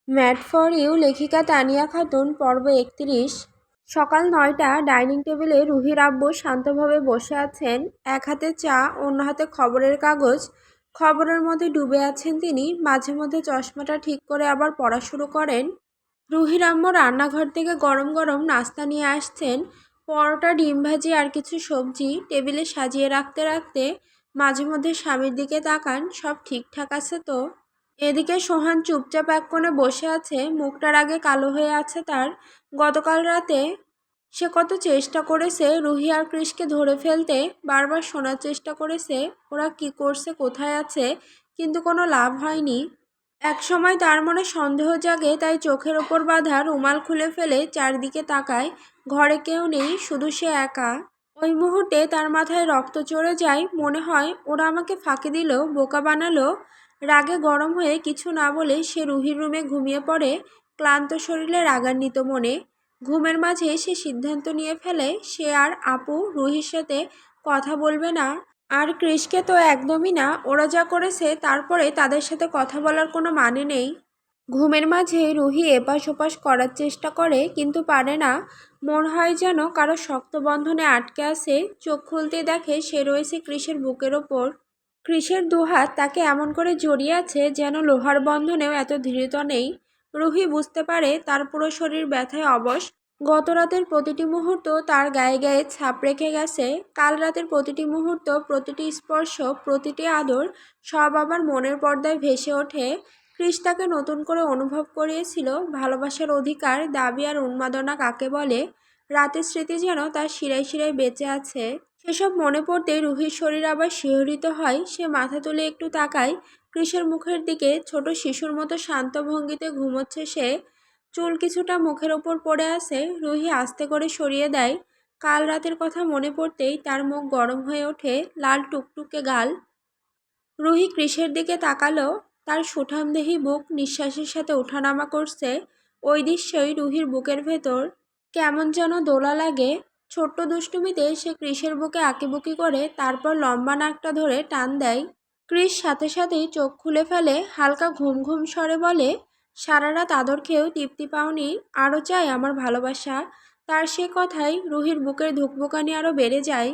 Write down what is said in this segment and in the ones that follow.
Mad for you লেখিকা তানিয়া খাতুন পর্ব 31। সকাল 9টা। ডাইনিং টেবিলে রুহির আব্বু শান্তভাবে বসে আছেন, এক হাতে চা, অন্য হাতে খবরের কাগজ। খবরের মধ্যে ডুবে আছেন তিনি। মাঝে মধ্যে চশমাটা ঠিক করে আবার পড়া শুরু করেন। রুহির আম্মু রান্নাঘর থেকে গরম গরম নাস্তা নিয়ে আসছেন। পরোটা, ডিম ভাজি আর কিছু সবজি টেবিলে সাজিয়ে রাখতে রাখতে মাঝে মধ্যে স্বামীর দিকে তাকান, সব ঠিকঠাক আছে তো। এদিকে সোহান চুপচাপ এক কোণে বসে আছে, মুখটার আগে কালো হয়ে আছে তার। গতকাল রাতে সে কত চেষ্টা করেছে রুহি আর কৃষকে ধরে ফেলতে, বারবার শোনার চেষ্টা করেছে ওরা কি করছে, কোথায় আছে, কিন্তু কোনো লাভ হয়নি। এক সময় তার মনে সন্দেহ জাগে, তাই চোখের ওপর বাঁধা রুমাল খুলে ফেলে চারদিকে তাকায়। ঘরে কেউ নেই, শুধু সে একা। ওই মুহূর্তে তার মাথায় রক্ত চড়ে যায়, মনে হয় ওরা আমাকে ফাঁকি দিল, বোকা বানালো। রাগে গরম হয়ে কিছু না বলে সে রুহির রুমে ঘুমিয়ে পড়ে, ক্লান্ত শরীরে রাগান্বিত মনে। ঘুমের মাঝে সে সিদ্ধান্ত নিয়ে ফেলে সে আর আপু রুহির সাথে কথা বলবে না। আর কৃষকে তো একদমই না, ওরা যা করেছে তারপরে তাদের সাথে কথা বলার কোনো মানে নেই। ঘুমের মাঝে রুহি এপাশ ওপাশ করার চেষ্টা করে, কিন্তু পারে না। মনে হয় যেন কারো শক্ত বন্ধনে আটকে আছে। চোখ খুলতে দেখে সে রয়েছে কৃষের বুকের ওপর। কৃষের দুহাত তাকে এমন করে জড়িয়ে আছে যেন লোহার বন্ধনেও এত দৃঢ় নেই। রুহি বুঝতে পারে তার পুরো শরীর ব্যথায় অবশ। গত রাতের প্রতিটি মুহূর্ত তার গায়ে গায়ে ছাপ রেখে গেছে। কাল রাতের প্রতিটি মুহূর্ত, প্রতিটি স্পর্শ, প্রতিটি আদর সব আবার মনের পর্দায় ভেসে ওঠে। কৃষ তাকে নতুন করে অনুভব করিয়েছিল ভালোবাসার অধিকার, দাবি আর উন্মাদনা কাকে বলে। রাতের স্মৃতি যেন তার শিরায় শিরায় বেঁচে আছে। সেসব মনে পড়তেই রুহির শরীর আবার শিহরিত হয়। সে মাথা তুলে একটু তাকায় কৃষের মুখের দিকে। ছোট শিশুর মতো শান্ত ভঙ্গিতে ঘুমোচ্ছে সে। চুল কিছুটা মুখের ওপর পড়ে আছে। রুহি আস্তে করে সরিয়ে দেয়। কাল রাতের কথা মনে পড়তেই তার মুখ গরম হয়ে ওঠে, লাল টুকটুকে গাল। রুহি কৃষের দিকে তাকালো, তার সুঠামদেহী বুক নিঃশ্বাসের সাথে ওঠানামা করছে। ওই দৃশ্যই রুহির বুকের ভেতর কেমন যেন দোলা লাগে। ছোট্ট দুষ্টুমিতে সে কৃষের বুকে আঁকিবুকি করে, তারপর লম্বা নাকটা ধরে টান দেয়। কৃষ সাথে সাথেই চোখ খুলে ফেলে, হালকা ঘুম ঘুম স্বরে বলে, সারা রাত আদর খেয়েও তৃপ্তি পাওনি, আরও চাই আমার ভালোবাসা। তার সে কথায় রুহির বুকের ধুকপুকানি আরও বেড়ে যায়।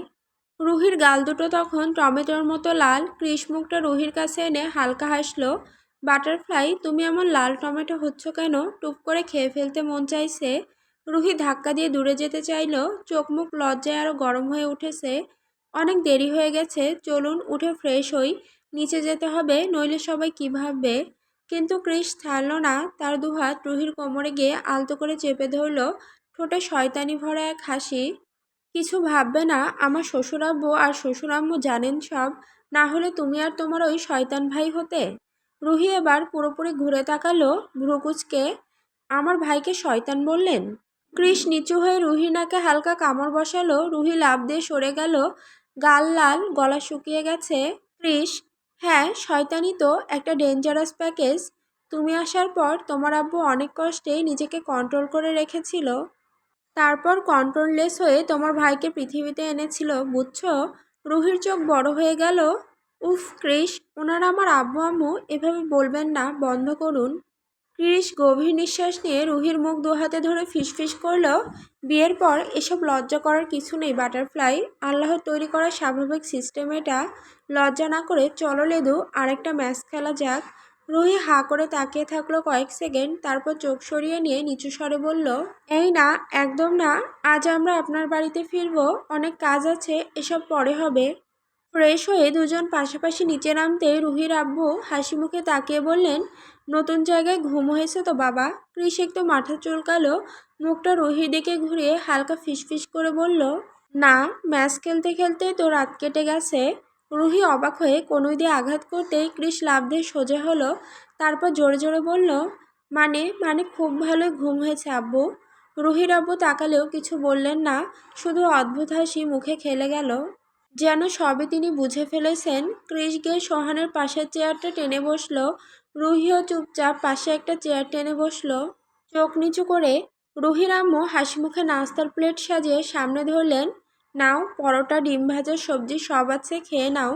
রুহির গাল দুটো তখন টমেটোর মতো লাল। কৃষ মুখটা রুহির কাছে এনে হালকা হাসলো। বাটারফ্লাই, তুমি এমন লাল টমেটো হচ্ছ কেন? টুপ করে খেয়ে ফেলতে মন চাইছে। রুহি ধাক্কা দিয়ে দূরে যেতে চাইল, চোখ মুখ লজ্জায় আরও গরম হয়ে উঠেছে। অনেক দেরি হয়ে গেছে, চলুন উঠে ফ্রেশ হই, নিচে যেতে হবে, নইলে সবাই কী ভাববে। কিন্তু কৃষ ছাড়ল না। তার দুহাত রুহির কোমরে গিয়ে আলতো করে চেপে ধরল, ঠোঁটে শয়তানি ভরা এক হাসি। কিছু ভাববে না, আমার শ্বশুরাব্বু আর শ্বশুরাম্মু জানেন সব, না হলে তুমি আর তোমার ওই শয়তান ভাই হতে। রুহি এবার পুরোপুরি ঘুরে তাকালো, ভ্রুকুচকে। আমার ভাইকে শয়তান বললেন? কৃষ নিচু হয়ে রুহির নাকে হালকা কামড় বসালো। রুহি লাফ দিয়ে সরে গেল, গাল লাল, গলা শুকিয়ে গেছে। কৃষ, হ্যাঁ শয়তানি তো, একটা ডেঞ্জারাস প্যাকেজ। তুমি আসার পর তোমার আব্বু অনেক কষ্টে নিজেকে কন্ট্রোল করে রেখেছিল, তারপর কন্ট্রোললেস হয়ে তোমার ভাইকে পৃথিবীতে এনেছিল, বুঝছো? রুহির চোখ বড় হয়ে গেল। উফ কৃষ, ওনারা আমার আব্বু আম্মু, এভাবে বলবেন না, বন্ধ করুন। কৃষ গভীর নিঃশ্বাস নিয়ে রুহির মুখ দু হাতে ধরে ফিসফিস করল, বিয়ের পর এসব লজ্জা করার কিছু নেই বাটারফ্লাই, আল্লাহর তৈরি করা স্বাভাবিক সিস্টেম এটা। লজ্জা না করে চলো লেদু, আরেকটা ম্যাচ খেলা যাক। রুহি হাঁ করে তাকিয়ে থাকলো কয়েক সেকেন্ড, তারপর চোখ সরিয়ে নিয়ে নিচু স্বরে বলল, এই না, একদম না, আজ আমরা আপনার বাড়িতে ফিরবো, অনেক কাজ আছে, এসব পরে হবে। ফ্রেশ হয়ে দুজন পাশাপাশি নিচে নামতে রুহির আব্বু হাসি মুখে তাকিয়ে বললেন, নতুন জায়গায় ঘুম হয়েছে তো বাবা? কৃষ একটু মাথা চুলকালো, মুখটা রুহির দিকে ঘুরিয়ে হালকা ফিসফিস করে বলল, না, ম্যাচ খেলতে খেলতে তো রাত কেটে গেছে। রুহি অবাক হয়ে কনুই দিয়ে আঘাত করতেই কৃষ লাফ দিয়ে সোজা হলো, তারপর জোরে জোরে বলল, মানে মানে খুব ভালোই ঘুম হয়েছে আব্বু। রুহির আব্বু তাকালেও কিছু বললেন না, শুধু অদ্ভুত হাসি মুখে খেলে গেল, যেন সবে তিনি বুঝে ফেলেছেন। কৃষ গিয়ে সোহানের পাশের চেয়ারটা টেনে বসলো। রুহিও চুপচাপ পাশে একটা চেয়ার টেনে বসলো, চোখ নিচু করে। রুহির আম্মু হাসি মুখে নাস্তার প্লেট সাজিয়ে সামনে ধরলেন, নাও, পরোটা, ডিম ভাজা, সবজি সব আছে, খেয়ে নাও।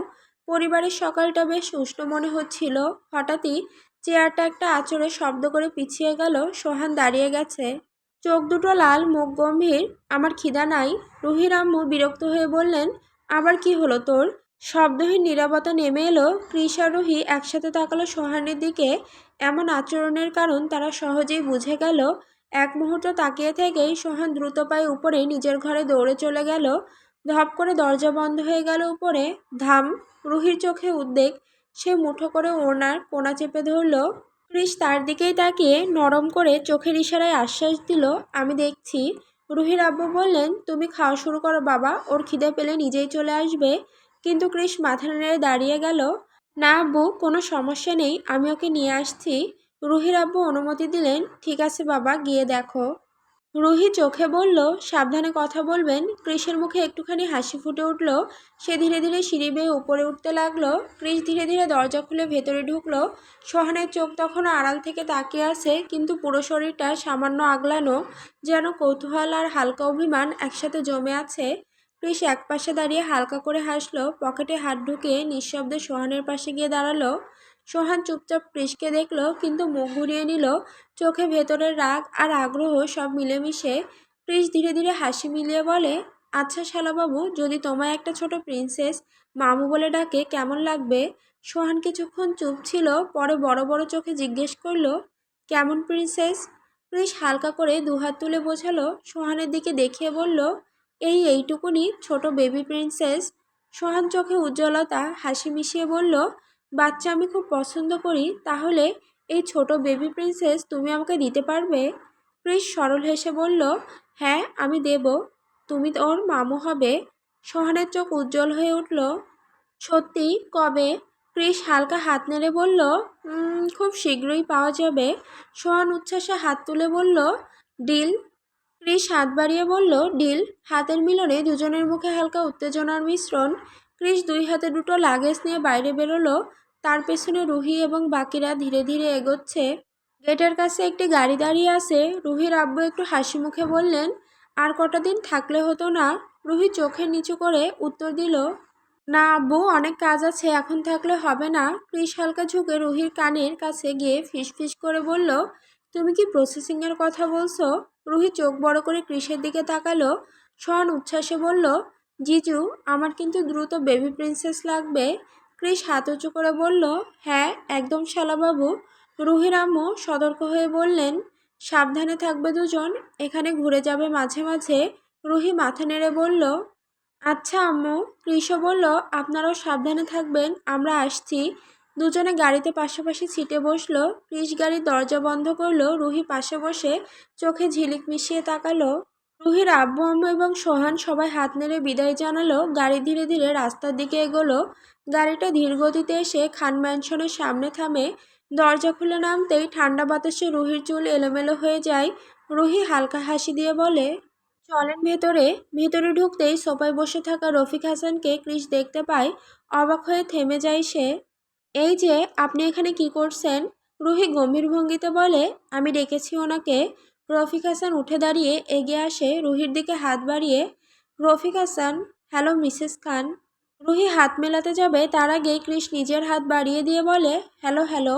পরিবারের সকালটা বেশ উষ্ণ মনে হচ্ছিল। হঠাৎই চেয়ারটা একটা আঁচড়ে শব্দ করে পিছিয়ে গেল। সোহান দাঁড়িয়ে গেছে, চোখ দুটো লাল, মুখ গম্ভীর। আমার খিদা নাই। রুহির আম্মু বিরক্ত হয়ে বললেন, আবার কি হলো তোর? শব্দহীন নীরবতা নেমে এলো। কৃষ আর রুহি একসাথে তাকালো সোহানের দিকে। এমন আচরণের কারণ তারা সহজেই বুঝে গেল। এক মুহূর্ত তাকিয়ে থেকেই সোহান দ্রুত পায়ে উপরে নিজের ঘরে দৌড়ে চলে গেল। ধপ করে দরজা বন্ধ হয়ে গেল উপরে। ধাম। রুহির চোখে উদ্বেগ। সে মুঠো করে ওড়নার কোনা চেপে ধরল। কৃষ তার দিকেই তাকিয়ে নরম করে চোখের ইশারায় আশ্বাস দিল, আমি দেখছি। রুহির আব্বু বললেন, তুমি খাওয়া শুরু করো বাবা, ওর খিদে পেলে নিজেই চলে আসবে। কিন্তু কৃষ মাথা নেড়ে দাঁড়িয়ে গেল। না আব্বু, কোনো সমস্যা নেই, আমি ওকে নিয়ে আসছি। রুহির আব্বু অনুমতি দিলেন, ঠিক আছে বাবা, গিয়ে দেখো। রুহি চোখে বলল, সাবধানে কথা বলবেন। কৃষের মুখে একটুখানি হাসি ফুটে উঠল। সে ধীরে ধীরে সিঁড়ি বেয়ে উপরে উঠতে লাগলো। কৃষ ধীরে ধীরে দরজা খুলে ভেতরে ঢুকলো। সোহানের চোখ তখনও আড়াল থেকে তাকিয়ে আছে, কিন্তু পুরো শরীরটা সামান্য আগলানো, যেন কৌতূহল আর হালকা অভিমান একসাথে জমে আছে। কৃষ একপাশে দাঁড়িয়ে হালকা করে হাসলো, পকেটে হাত ঢুকিয়ে নিঃশব্দে সোহানের পাশে গিয়ে দাঁড়ালো। সোহান চুপচাপ কৃষকে দেখলো, কিন্তু মুখ ঘুরিয়ে নিল। চোখে ভেতরের রাগ আর আগ্রহ সব মিলেমিশে। কৃষ ধীরে ধীরে হাসি মিলিয়ে বলে, আচ্ছা শালাবাবু, যদি তোমায় একটা ছোট প্রিন্সেস মামু বলে ডাকে কেমন লাগবে? সোহান কিছুক্ষণ চুপ ছিল, পরে বড় বড় চোখে জিজ্ঞেস করলো, কেমন প্রিন্সেস? কৃষ হালকা করে দুহাত তুলে বোঝালো, সোহানের দিকে দেখিয়ে বলল, এইটুকুনি ছোট বেবি প্রিন্সেস। সোহান চোখে উজ্জ্বলতা, হাসি মিশিয়ে বলল, বাচ্চা আমি খুব পছন্দ করি। তাহলে এই ছোট বেবি প্রিন্সেস তুমি আমাকে দিতে পারবে? কৃষ সরল হেসে বলল, হ্যাঁ আমি দেব। তুমি ওর মামু হবে। সোহানের চোখ উজ্জ্বল হয়ে উঠল। সত্যি? কবে? কৃষ হালকা হাত নেড়ে বলল, খুব শীঘ্রই পাওয়া যাবে। সোহান উচ্ছ্বাসে হাত তুলে বলল, ডিল? কৃষ হাত বাড়িয়ে বলল, ডিল। হাতের মিলনে দুজনের মুখে হালকা উত্তেজনার মিশ্রণ। কৃষ দুই হাতে দুটো লাগেজ নিয়ে বাইরে বেরোলো। তার পেছনে রুহি এবং বাকিরা ধীরে ধীরে এগোচ্ছে। গেটের কাছে একটি গাড়ি দাঁড়িয়ে আছে। রুহির আব্বু একটু হাসি মুখে বললেন, আর কটা দিন থাকলে হতো না? রুহি চোখের নিচু করে উত্তর দিল, না আব্বু, অনেক কাজ আছে, এখন থাকলে হবে না। কৃষ হালকা ঝুঁকে রুহির কানের কাছে গিয়ে ফিসফিস করে বলল, তুমি কি প্রসেসিংয়ের কথা বলছো? রুহি চোখ বড় করে কৃষের দিকে তাকালো। সোহান উচ্ছ্বাসে বলল, জিজু, আমার কিন্তু দ্রুত বেবি প্রিন্সেস লাগবে। কৃষ হাত উঁচু করে বলল, হ্যাঁ একদম শালাবাবু। রুহির আম্মু সতর্ক হয়ে বললেন, সাবধানে থাকবে দুজন, এখানে ঘুরে যাবে মাঝে মাঝে। রুহি মাথা নেড়ে বলল, আচ্ছা আম্মু। কৃষও বলল, আপনারাও সাবধানে থাকবেন, আমরা আসছি। দুজনে গাড়িতে পাশাপাশি সিটে বসলো। কৃষ গাড়ির দরজা বন্ধ করলো। রুহি পাশে বসে চোখে ঝিলিক মিশিয়ে তাকালো। রুহির আব্বু আম্মু এবং সোহান সবাই হাত নেড়ে বিদায় জানালো। গাড়ি ধীরে ধীরে রাস্তার দিকে এগোলো। গাড়িটা ধীর গতিতে এসে খান ম্যানশনের সামনে থামে। দরজা খুলে নামতেই ঠান্ডা বাতাসে রুহির চুল এলোমেলো হয়ে যায়। রুহি হালকা হাসি দিয়ে বলে, চলেন ভেতরে। ভেতরে ঢুকতেই সোফায় বসে থাকা রফিক হাসানকে কৃষ দেখতে পায়। অবাক হয়ে থেমে যায় সে। এই যে, আপনি এখানে কি করছেন? রুহি গম্ভীর ভঙ্গিতে বলে, আমি ডেকেছি ওনাকে। রফিক হাসান উঠে দাঁড়িয়ে এগিয়ে আসে রুহির দিকে হাত বাড়িয়ে। রফিক হাসান, হ্যালো মিসেস খান। রুহি হাত মেলাতে যাবে, তার আগেই কৃষ নিজের হাত বাড়িয়ে দিয়ে বলে, হ্যালো হ্যালো।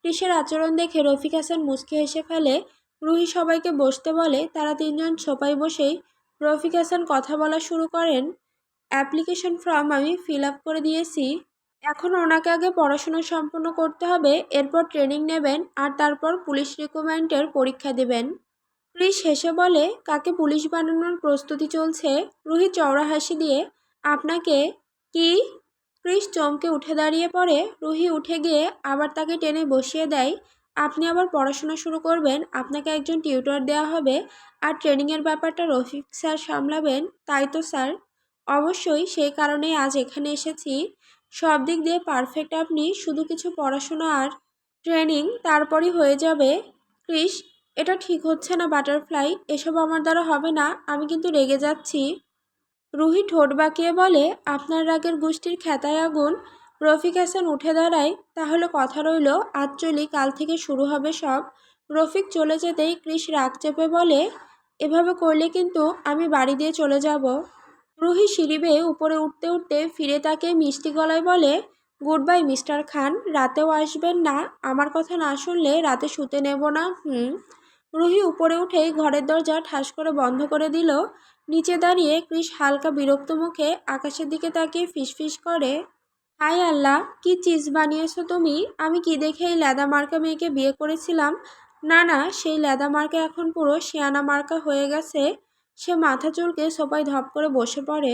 কৃষের আচরণ দেখে রফিক হাসান মুচকি হেসে ফেলে। রুহি সবাইকে বসতে বলে। তারা তিনজন সোফায় বসেই রফিক হাসান কথা বলা শুরু করেন, অ্যাপ্লিকেশন ফর্ম আমি ফিল আপ করে দিয়েছি। এখন ওনাকে আগে পড়াশোনা সম্পূর্ণ করতে হবে, এরপর ট্রেনিং নেবেন, আর তারপর পুলিশ রিক্রুটমেন্টের পরীক্ষা দেবেন। কৃষ হেসে বলে, কাকে পুলিশ বানানোর প্রস্তুতি চলছে? রুহি চওড়া হাসি দিয়ে, আপনাকে। কি? কৃষ চমকে উঠে দাঁড়িয়ে পড়ে। রুহি উঠে গিয়ে আবার তাকে টেনে বসিয়ে দেয়। আপনি আবার পড়াশোনা শুরু করবেন, আপনাকে একজন টিউটর দেওয়া হবে, আর ট্রেনিংয়ের ব্যাপারটা রফিক স্যার সামলাবেন। তাই তো স্যার। অবশ্যই, সেই কারণেই আজ এখানে এসেছি। সব দিক দিয়ে পারফেক্ট আপনি, শুধু কিছু পড়াশোনা আর ট্রেনিং, তারপরই হয়ে যাবে। কৃষ, এটা ঠিক হচ্ছে না বাটারফ্লাই, এসব আমার দ্বারা হবে না, আমি কিন্তু রেগে যাচ্ছি। রুহি ঠোঁট বাঁকিয়ে বলে, আপনার রাগের গোষ্ঠীর খেতায় আগুন। রফিক হাসান উঠে দাঁড়ায়, তাহলে কথা রইল, আজ চলি, কাল থেকে শুরু হবে সব। রফিক চলে যেতেই কৃষ রাগ চেপে বলে, এভাবে করলে কিন্তু আমি বাড়ি দিয়ে চলে যাব। রুহি সিঁড়ি বেয়ে উপরে উঠতে উঠতে ফিরে তাকে মিষ্টি গলায় বলে, গুড বাই মিস্টার খান, রাতেও আসবেন না? আমার কথা না শুনলে রাতে শুতে নেব না। রুহি উপরে উঠেই ঘরের দরজা ঠাস করে বন্ধ করে দিল। নিচে দাঁড়িয়ে কৃষ হালকা বিরক্ত মুখে আকাশের দিকে তাকিয়ে ফিসফিস করে, হাই আল্লাহ, কি চিজ বানিয়েছো তুমি? আমি কি দেখে এই লেদা মার্কা মেয়েকে বিয়ে করেছিলাম? না না, সেই লেদা মার্কা এখন পুরো শিয়ানা মার্কা হয়ে গেছে। সে মাথা চুলকে সোফায় ধপ করে বসে পড়ে।